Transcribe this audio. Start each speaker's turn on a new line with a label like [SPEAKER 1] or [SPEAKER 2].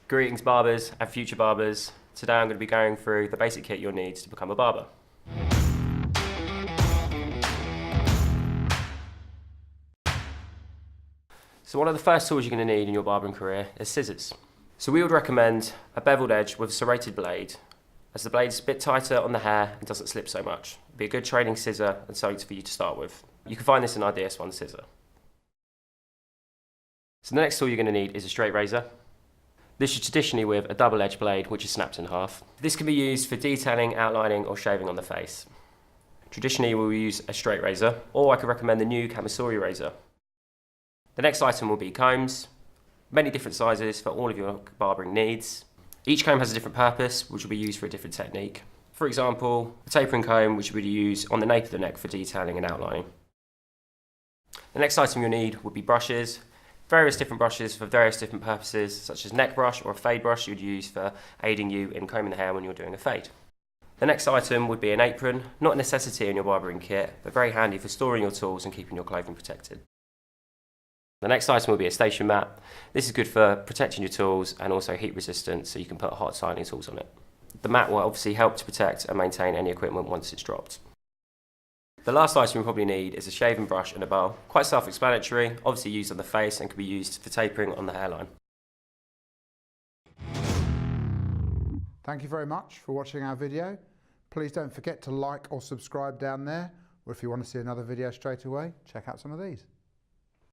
[SPEAKER 1] Greetings barbers and future barbers. Today I'm going to be going through the basic kit you'll need to become a barber. So one of the first tools you're going to need in your barbering career is scissors. So we would recommend a beveled edge with a serrated blade, as the blade is a bit tighter on the hair and doesn't slip so much. It'd be a good training scissor and something for you to start with. You can find this in our DS1 scissor. So the next tool you're going to need is a straight razor. This is traditionally with a double-edged blade which is snapped in half. This can be used for detailing, outlining or shaving on the face. Traditionally we'll use a straight razor, or I could recommend the new Camisori razor. The next item will be combs, many different sizes for all of your barbering needs. Each comb has a different purpose which will be used for a different technique. For example, a tapering comb which would be used on the nape of the neck for detailing and outlining. The next item you'll need would be brushes. Various different brushes for various different purposes, such as neck brush or a fade brush you'd use for aiding you in combing the hair when you're doing a fade. The next item would be an apron, not a necessity in your barbering kit, but very handy for storing your tools and keeping your clothing protected. The next item will be a station mat. This is good for protecting your tools and also heat resistant, so you can put hot styling tools on it. The mat will obviously help to protect and maintain any equipment once it's dropped. The last item you probably need is a shaving brush and a bowl. Quite self-explanatory, obviously used on the face and can be used for tapering on the hairline.
[SPEAKER 2] Thank you very much for watching our video. Please don't forget to like or subscribe down there, or if you want to see another video straight away, check out some of these.